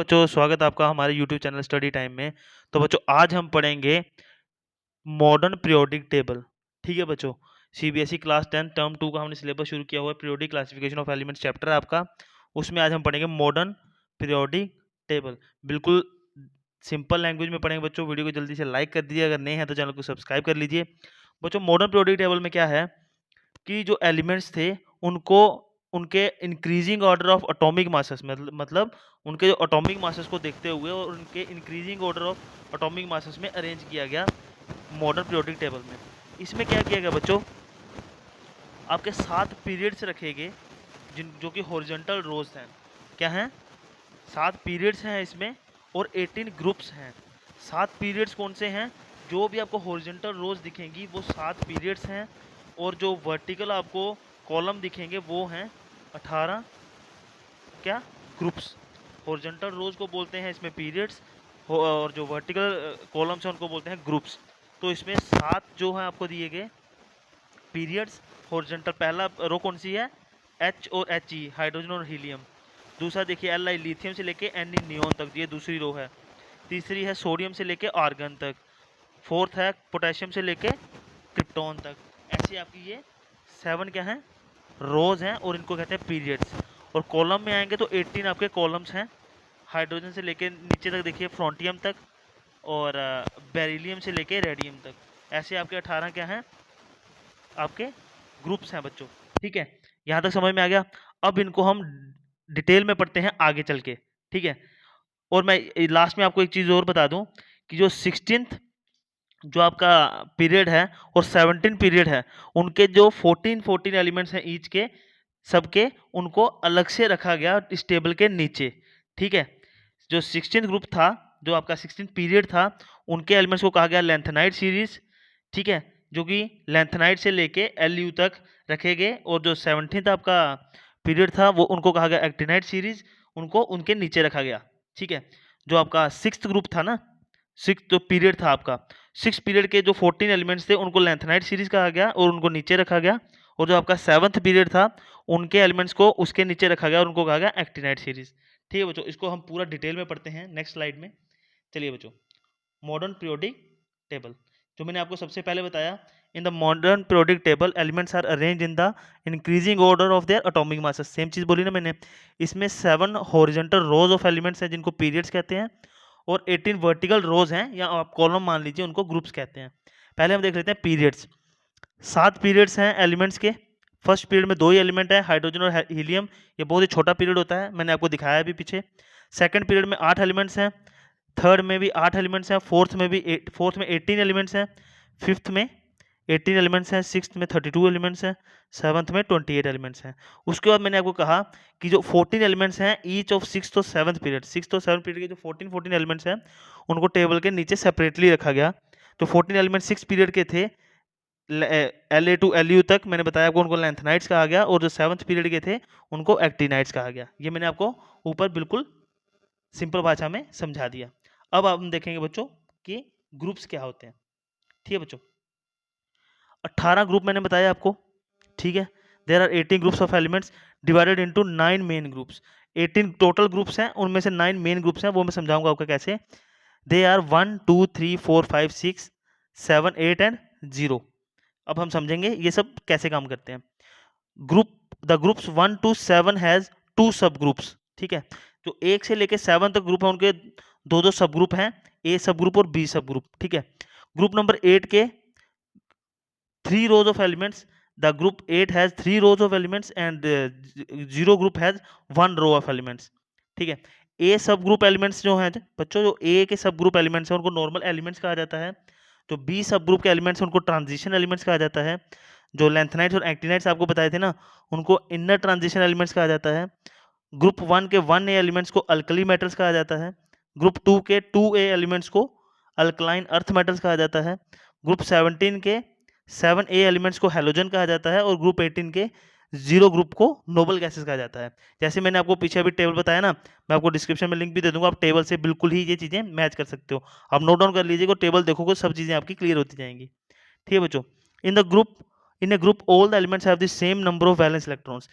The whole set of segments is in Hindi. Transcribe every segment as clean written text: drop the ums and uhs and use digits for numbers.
बच्चों, स्वागत है आपका हमारे YouTube चैनल स्टडी टाइम में। तो बच्चों आज हम पढ़ेंगे मॉडर्न पीरियोडिक टेबल। ठीक है बच्चों, सीबीएसई क्लास 10 टर्म 2 का हमने सिलेबस शुरू किया हुआ है। Periodic classification of elements chapter है आपका, उसमें आज हम पढ़ेंगे मॉडर्न पीरियोडिक टेबल। बिल्कुल सिंपल लैंग्वेज में पढ़ेंगे बच्चों। वीडियो को जल्दी से लाइक कर दीजिए, अगर नए हैं तो चैनल को सब्सक्राइब कर लीजिए। बच्चों मॉडर्न पीरियोडिक टेबल में क्या है कि जो एलिमेंट्स थे उनको उनके increasing order of atomic masses मतलब उनके जो एटॉमिक मासेस को देखते हुए और उनके increasing order of atomic masses में अरेंज किया गया मॉडर्न पीरियोडिक टेबल में। इसमें क्या किया गया बच्चों, आपके 7 पीरियड्स रखे गए जिन जो कि हॉरिजॉन्टल रोज हैं। क्या हैं? 7 पीरियड्स हैं इसमें और 18 ग्रुप्स हैं। 7 पीरियड्स कौन से हैं? जो भी आपको हॉरिजॉन्टल रोज दिखेंगी वो 7 पीरियड्स हैं, और जो वर्टिकल आपको कॉलम दिखेंगे वो हैं 18 क्या ग्रुप्स। हॉरिजॉन्टल रोज को बोलते हैं इसमें पीरियड्स, और जो वर्टिकल कॉलम्स हैं उनको बोलते हैं ग्रुप्स। तो इसमें 7 जो है आपको दिए गए पीरियड्स हॉरिजॉन्टल। पहला रो कौन सी है? एच और एच ई, हाइड्रोजन और हीलियम। दूसरा देखिए एल आई, लिथियम से लेके एन ई, नियोन तक, ये दूसरी रो है। तीसरी है सोडियम से लेके आर्गन तक। फोर्थ है पोटेशियम से लेके क्रिप्टॉन तक। ऐसे आपकी ये 7 क्या हैं? रोज हैं, और इनको कहते हैं पीरियड्स। और कॉलम में आएंगे तो 18 आपके कॉलम्स हैं, हाइड्रोजन से लेके नीचे तक देखिए फ्रॉन्टियम तक, और बेरिलियम से लेके रेडियम तक। ऐसे आपके 18 क्या हैं? आपके ग्रुप्स हैं बच्चों। ठीक है, यहाँ तक समझ में आ गया। अब इनको हम डिटेल में पढ़ते हैं आगे चल के। ठीक है, और मैं लास्ट में आपको एक चीज़ और बता दूं कि जो 16th जो आपका पीरियड है और 17 पीरियड है, उनके जो 14 एलिमेंट्स हैं ईच के, सबके उनको अलग से रखा गया इस टेबल के नीचे। ठीक है, जो 16th ग्रुप था, जो आपका 16th पीरियड था, उनके एलिमेंट्स को कहा गया लेंथेनाइड सीरीज। ठीक है, जो कि लेंथेनाइड से लेके एल यू तक रखे गए। और जो 17th आपका पीरियड था वो उनको कहा गया एक्टिनाइड सीरीज, उनको उनके नीचे रखा गया। ठीक है, जो आपका 6th ग्रुप था ना, 6th जो पीरियड था आपका, 6 पीरियड के जो 14 एलिमेंट्स थे उनको लेंथेनाइड सीरीज कहा गया और उनको नीचे रखा गया। और जो आपका 7th पीरियड था उनके एलिमेंट्स को उसके नीचे रखा गया और उनको कहा गया एक्टिनाइड सीरीज। ठीक है बच्चों, इसको हम पूरा डिटेल में पढ़ते हैं नेक्स्ट स्लाइड में। चलिए बच्चों, मॉडर्न पीरियोडिक टेबल जो मैंने आपको सबसे पहले बताया, in the modern periodic table elements are arrange in the increasing order of their atomic masses. Same चीज बोली ना मैंने। इसमें 7 हॉरिजॉन्टल रोज ऑफ एलिमेंट्स हैं जिनको पीरियड्स कहते हैं, और 18 वर्टिकल रोज हैं या आप कॉलम मान लीजिए, उनको ग्रुप्स कहते हैं। पहले हम देख लेते हैं पीरियड्स। 7 पीरियड्स हैं एलिमेंट्स के। फर्स्ट पीरियड में 2 ही एलिमेंट है, हाइड्रोजन और हीलियम। ये बहुत ही छोटा पीरियड होता है, मैंने आपको दिखाया भी पीछे। सेकंड पीरियड में 8 एलिमेंट्स हैं, थर्ड में भी 8 एलिमेंट्स हैं, फोर्थ में 18 एलिमेंट्स हैं, फिफ्थ में 18 एलिमेंट्स हैं, सिक्स्थ में 32 एलिमेंट्स हैं, सेवन्थ में 28 एलिमेंट्स हैं। उसके बाद मैंने आपको कहा कि जो 14 एलिमेंट्स हैं ईच ऑफ 6th और 7th पीरियड, 6th और 7th पीरियड के जो 14 एलिमेंट्स हैं उनको टेबल के नीचे सेपरेटली रखा गया। तो 14 एलिमेंट 6 पीरियड के थे, L A to L U तक, मैंने बताया आपको, उनको लेंथनाइट्स कहा गया, और जो 7th पीरियड के थे उनको एक्टिनाइट्स कहा गया। ये मैंने आपको ऊपर बिल्कुल सिंपल भाषा में समझा दिया। अब हम देखेंगे बच्चों कि ग्रुप्स क्या होते हैं। ठीक है बच्चों, 18 ग्रुप मैंने बताया आपको। ठीक है, there are 18 groups of elements divided into 9 main groups. 18 total groups हैं, उनमें से 9 मेन ग्रुप्स हैं, वो मैं समझाऊंगा आपको कैसे। They are 1 2 3 4 5 6 7 8 and 0। अब हम समझेंगे ये सब कैसे काम करते हैं। Group the groups 1 to 7 has 2 सब ग्रुप्स। ठीक है, जो 1 से लेके 7 तक ग्रुप है उनके 2 सब ग्रुप हैं, ए सब ग्रुप और बी सब ग्रुप। ठीक है, ग्रुप नंबर 8 के 3 rows of elements, the group 8 has 3 rows of elements and 0 group has 1 row of elements। ठीक है, ए सब ग्रुप एलिमेंट्स जो हैं बच्चों, जो ए के सब ग्रुप एलिमेंट्स हैं उनको नॉर्मल एलिमेंट्स कहा जाता है। जो बी सब ग्रुप के एलिमेंट्स हैं उनको ट्रांजिशन एलिमेंट्स कहा जाता है। जो लेंथनाइट्स और एक्टिनाइट्स आपको बताए थे ना, उनको इनर ट्रांजिशन एलिमेंट्स कहा जाता है। ग्रुप 1 के 1A एलिमेंट्स को अल्कली मेटल्स कहा जाता है। ग्रुप 2 के 2A एलिमेंट्स को अल्कलाइन अर्थ मेटल्स कहा जाता है। ग्रुप 17 के 7A एलिमेंट्स को हैलोजन कहा जाता है, और ग्रुप 18 के 0 ग्रुप को नोबल गैसेस कहा जाता है। जैसे मैंने आपको पीछे अभी टेबल बताया ना, मैं आपको डिस्क्रिप्शन में लिंक भी दे दूंगा, आप टेबल से बिल्कुल ही ये चीज़ें मैच कर सकते हो। आप नोट डाउन कर लीजिएगा, टेबल देखोगे सब चीज़ें आपकी क्लियर होती जाएंगी। ठीक है बच्चों, in a group all the elements have the same number of valence electrons.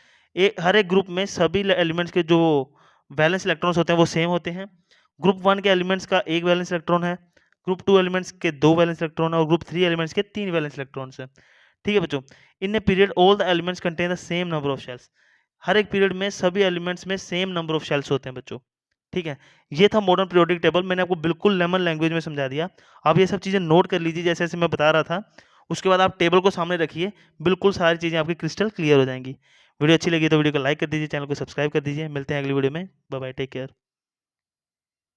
हर एक ग्रुप में सभी एलिमेंट्स के जो वैलेंस इलेक्ट्रॉन्स होते हैं वो सेम होते हैं। ग्रुप 1 के एलिमेंट्स का एक वैलेंस इलेक्ट्रॉन है, ग्रुप 2 एलिमेंट्स के 2 वैलेंस इलेक्ट्रॉन है और ग्रुप 3 एलिमेंट्स के 3 वैलेंस इलेक्ट्रॉन्स है। ठीक है बच्चों, in a period all the elements contain the same number of shells. हर एक पीरियड में सभी एलिमेंट्स में सेम नंबर ऑफ शेल्स होते हैं बच्चों। ठीक है, ये था मॉडर्न पीरियोडिक टेबल, मैंने आपको बिल्कुल लेमन लैंग्वेज में समझा दिया। आप ये सब चीज़ें नोट कर लीजिए जैसे जैसे मैं बता रहा था, उसके बाद आप टेबल को सामने रखिए, बिल्कुल सारी चीज़ें आपकी क्रिस्टल क्लियर हो जाएंगी। वीडियो अच्छी लगी तो वीडियो को लाइक कर दीजिए, चैनल को सब्सक्राइब कर दीजिए। मिलते हैं अगली वीडियो में, बाय बाय, टेक केयर।